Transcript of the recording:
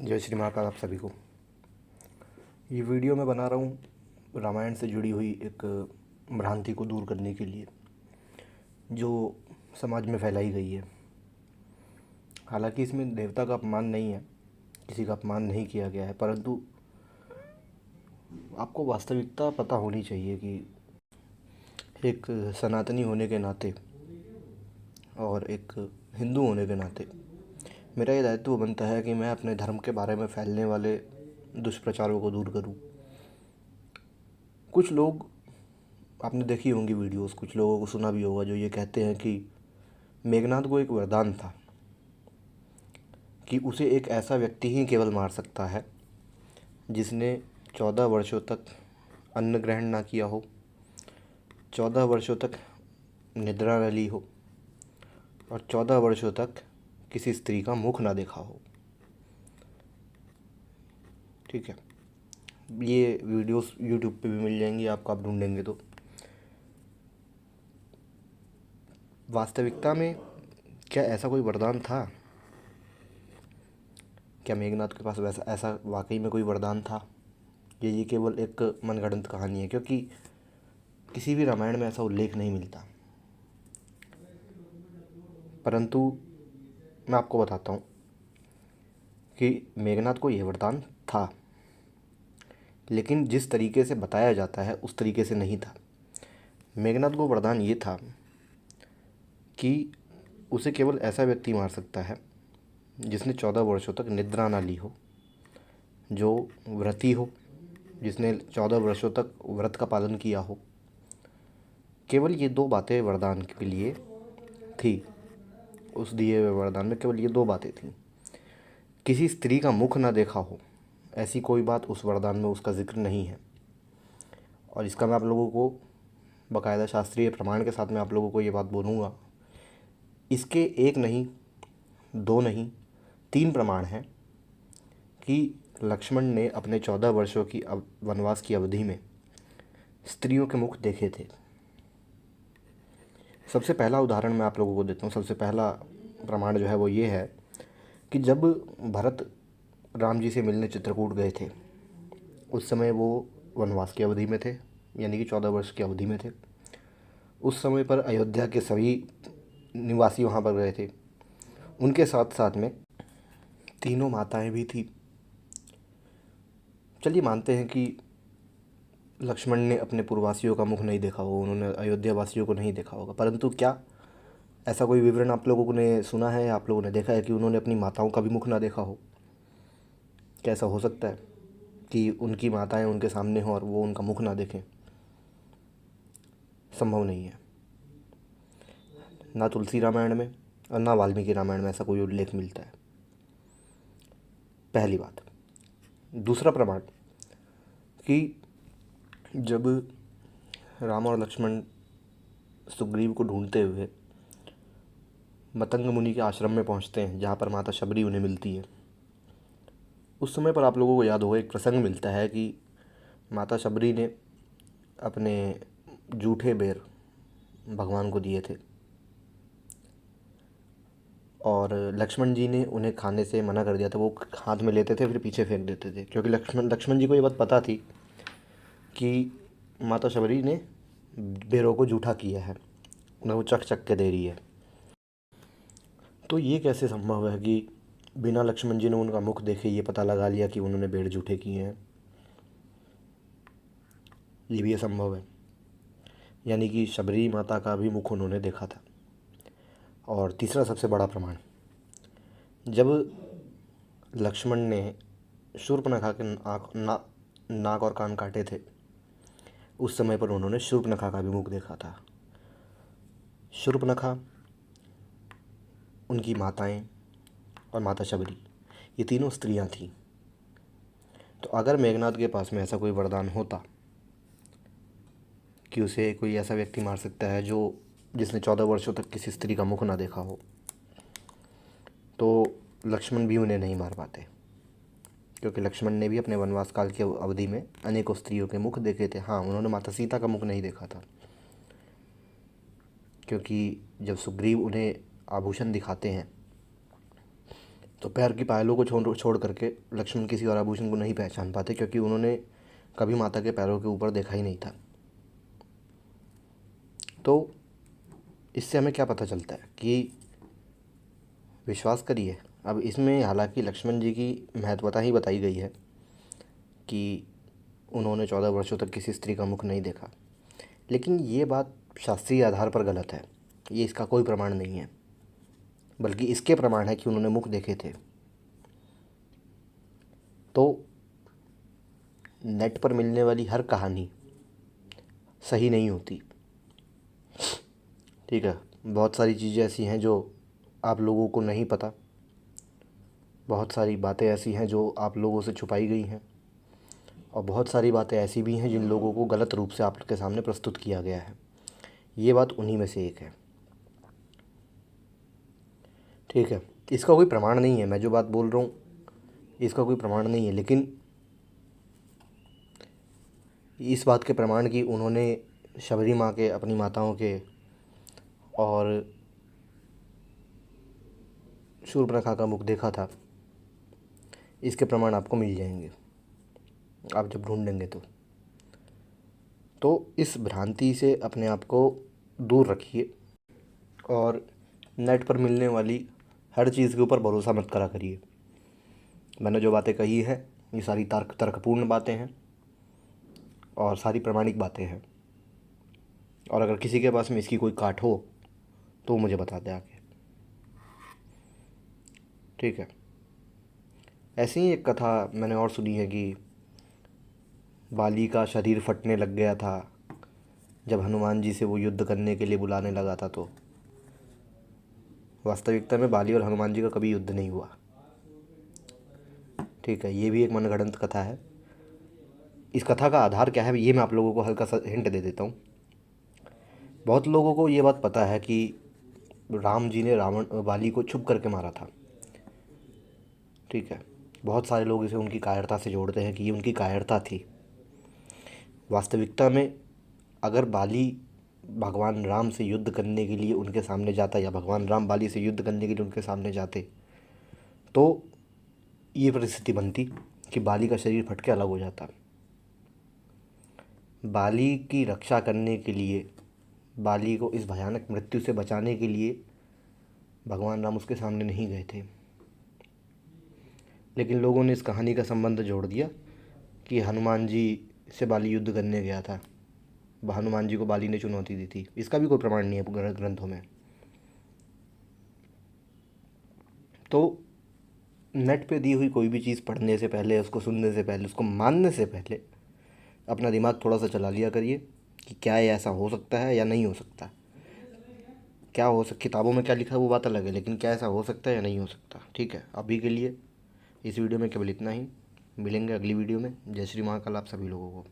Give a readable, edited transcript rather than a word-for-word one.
जय श्री महाकाल आप सभी को। ये वीडियो मैं बना रहा हूँ रामायण से जुड़ी हुई एक भ्रांति को दूर करने के लिए जो समाज में फैलाई गई है। हालांकि इसमें देवता का अपमान नहीं है, किसी का अपमान नहीं किया गया है, परंतु आपको वास्तविकता पता होनी चाहिए कि एक सनातनी होने के नाते और एक हिंदू होने के नाते मेरा ये दायित्व बनता है कि मैं अपने धर्म के बारे में फैलने वाले दुष्प्रचारों को दूर करूं। कुछ लोग, आपने देखी होंगी वीडियोस, कुछ लोगों को सुना भी होगा, जो ये कहते हैं कि मेघनाद को एक वरदान था कि उसे एक ऐसा व्यक्ति ही केवल मार सकता है जिसने 14 वर्षों तक अन्न ग्रहण ना किया हो, 14 वर्षों तक निद्रा न ली हो और 14 वर्षों तक किसी स्त्री का मुख ना देखा हो। ठीक है, ये वीडियोस यूट्यूब पे भी मिल जाएंगी आपको, आप ढूंढेंगे तो। वास्तविकता में क्या ऐसा कोई वरदान था? क्या मेघनाद के पास वैसा ऐसा वाकई में कोई वरदान था? ये केवल एक मनगढ़ंत कहानी है, क्योंकि किसी भी रामायण में ऐसा उल्लेख नहीं मिलता। परंतु मैं आपको बताता हूँ कि मेघनाद को यह वरदान था, लेकिन जिस तरीके से बताया जाता है उस तरीके से नहीं था। मेघनाद को वरदान ये था कि उसे केवल ऐसा व्यक्ति मार सकता है जिसने 14 वर्षों तक निद्रा ना ली हो, जो व्रती हो, जिसने 14 वर्षों तक व्रत का पालन किया हो। केवल ये दो बातें वरदान के लिए थी। उस दिए हुए वरदान में केवल ये दो बातें थीं। किसी स्त्री का मुख ना देखा हो, ऐसी कोई बात उस वरदान में उसका जिक्र नहीं है। और इसका मैं आप लोगों को बाकायदा शास्त्रीय प्रमाण के साथ में आप लोगों को ये बात बोलूँगा। इसके एक नहीं, दो नहीं, 3 प्रमाण हैं कि लक्ष्मण ने अपने 14 वर्षों की वनवास की अवधि में स्त्रियों के मुख देखे थे। सबसे पहला उदाहरण मैं आप लोगों को देता हूँ। सबसे पहला प्रमाण जो है वो ये है कि जब भरत राम जी से मिलने चित्रकूट गए थे, उस समय वो वनवास की अवधि में थे, यानी कि 14 वर्ष की अवधि में थे। उस समय पर अयोध्या के सभी निवासी वहाँ पर गए थे। उनके साथ साथ में तीनों माताएं भी थी। चलिए मानते हैं कि लक्ष्मण ने अपने पूर्ववासियों का मुख नहीं देखा होगा, उन्होंने अयोध्या वासियों को नहीं देखा होगा, परंतु क्या ऐसा कोई विवरण आप लोगों ने सुना है या आप लोगों ने देखा है कि उन्होंने अपनी माताओं का भी मुख ना देखा हो? क्या ऐसा हो सकता है कि उनकी माताएं उनके सामने हों और वो उनका मुख ना देखें? संभव नहीं है। ना तुलसी रामायण में और ना वाल्मीकि रामायण में ऐसा कोई उल्लेख मिलता है। पहली बात। दूसरा प्रमाण कि जब राम और लक्ष्मण सुग्रीव को ढूंढते हुए मतंग मुनि के आश्रम में पहुंचते हैं, जहाँ पर माता शबरी उन्हें मिलती है, उस समय पर आप लोगों को याद होगा एक प्रसंग मिलता है कि माता शबरी ने अपने जूठे बेर भगवान को दिए थे और लक्ष्मण जी ने उन्हें खाने से मना कर दिया था। वो हाथ में लेते थे फिर पीछे फेंक देते थे, क्योंकि लक्ष्मण जी को ये बात पता थी कि माता शबरी ने बेरों को जूठा किया है, उन्हें वो चख चख के दे रही है। तो ये कैसे संभव है कि बिना लक्ष्मण जी ने उनका मुख देखे ये पता लगा लिया कि उन्होंने बेर जूठे किए हैं? ये भी असंभव है। यानी कि शबरी माता का भी मुख उन्होंने देखा था। और तीसरा सबसे बड़ा प्रमाण, जब लक्ष्मण ने शूर्पणखा के नाक और कान काटे थे, उस समय पर उन्होंने शूर्पणखा का भी मुख देखा था। शूर्पणखा, उनकी माताएं और माता शबरी, ये तीनों स्त्रियां थीं। तो अगर मेघनाद के पास में ऐसा कोई वरदान होता कि उसे कोई ऐसा व्यक्ति मार सकता है जिसने 14 वर्षों तक किसी स्त्री का मुख ना देखा हो, तो लक्ष्मण भी उन्हें नहीं मार पाते, क्योंकि लक्ष्मण ने भी अपने वनवास काल की अवधि में अनेकों स्त्रियों के मुख देखे थे। हाँ, उन्होंने माता सीता का मुख नहीं देखा था, क्योंकि जब सुग्रीव उन्हें आभूषण दिखाते हैं तो पैर की पायलों को छोड़ छोड़ करके लक्ष्मण किसी और आभूषण को नहीं पहचान पाते, क्योंकि उन्होंने कभी माता के पैरों के ऊपर देखा ही नहीं था। तो इससे हमें क्या पता चलता है कि विश्वास करिए, अब इसमें हालांकि लक्ष्मण जी की महत्वता ही बताई गई है कि उन्होंने 14 वर्षों तक किसी स्त्री का मुख नहीं देखा, लेकिन ये बात शास्त्रीय आधार पर गलत है। ये इसका कोई प्रमाण नहीं है, बल्कि इसके प्रमाण है कि उन्होंने मुख देखे थे। तो नेट पर मिलने वाली हर कहानी सही नहीं होती, ठीक है। बहुत सारी चीज़ें ऐसी हैं जो आप लोगों को नहीं पता, बहुत सारी बातें ऐसी हैं जो आप लोगों से छुपाई गई हैं, और बहुत सारी बातें ऐसी भी हैं जिन लोगों को गलत रूप से आपके सामने प्रस्तुत किया गया है। ये बात उन्हीं में से एक है, ठीक है। इसका कोई प्रमाण नहीं है, मैं जो बात बोल रहा हूँ इसका कोई प्रमाण नहीं है, लेकिन इस बात के प्रमाण कि उन्होंने शबरी माँ के, अपनी माताओं के और शूर्पणखा का मुख देखा था, इसके प्रमाण आपको मिल जाएंगे आप जब ढूंढेंगे तो इस भ्रांति से अपने आप को दूर रखिए, और नेट पर मिलने वाली हर चीज़ के ऊपर भरोसा मत करा करिए। मैंने जो बातें कही हैं ये सारी तर्कपूर्ण बातें हैं और सारी प्रामाणिक बातें हैं, और अगर किसी के पास में इसकी कोई काट हो तो मुझे बता दे आके, ठीक है। ऐसी ही एक कथा मैंने और सुनी है कि बाली का शरीर फटने लग गया था जब हनुमान जी से वो युद्ध करने के लिए बुलाने लगा था। तो वास्तविकता में बाली और हनुमान जी का कभी युद्ध नहीं हुआ, ठीक है। ये भी एक मनगढ़ंत कथा है। इस कथा का आधार क्या है ये मैं आप लोगों को हल्का सा हिंट दे देता हूँ। बहुत लोगों को ये बात पता है कि राम जी ने बाली को छुप करके मारा था, ठीक है। बहुत सारे लोग इसे उनकी कायरता से जोड़ते हैं कि ये उनकी कायरता थी। वास्तविकता में अगर बाली भगवान राम से युद्ध करने के लिए उनके सामने जाता, या भगवान राम बाली से युद्ध करने के लिए उनके सामने जाते, तो ये परिस्थिति बनती कि बाली का शरीर फट के अलग हो जाता। बाली की रक्षा करने के लिए, बाली को इस भयानक मृत्यु से बचाने के लिए भगवान राम उसके सामने नहीं गए थे, लेकिन लोगों ने इस कहानी का संबंध जोड़ दिया कि हनुमान जी से बाली युद्ध करने गया था, हनुमान जी को बाली ने चुनौती दी थी। इसका भी कोई प्रमाण नहीं है ग्रंथों में। तो नेट पे दी हुई कोई भी चीज़ पढ़ने से पहले, उसको सुनने से पहले, उसको मानने से पहले अपना दिमाग थोड़ा सा चला लिया करिए कि क्या ये ऐसा हो सकता है या नहीं हो सकता। क्या हो सकता, किताबों में क्या लिखा है वो बात अलग है, लेकिन क्या ऐसा हो सकता है या नहीं हो सकता, ठीक है। अभी के लिए इस वीडियो में केवल इतना ही। मिलेंगे अगली वीडियो में। जय श्री महाकाल आप सभी लोगों को।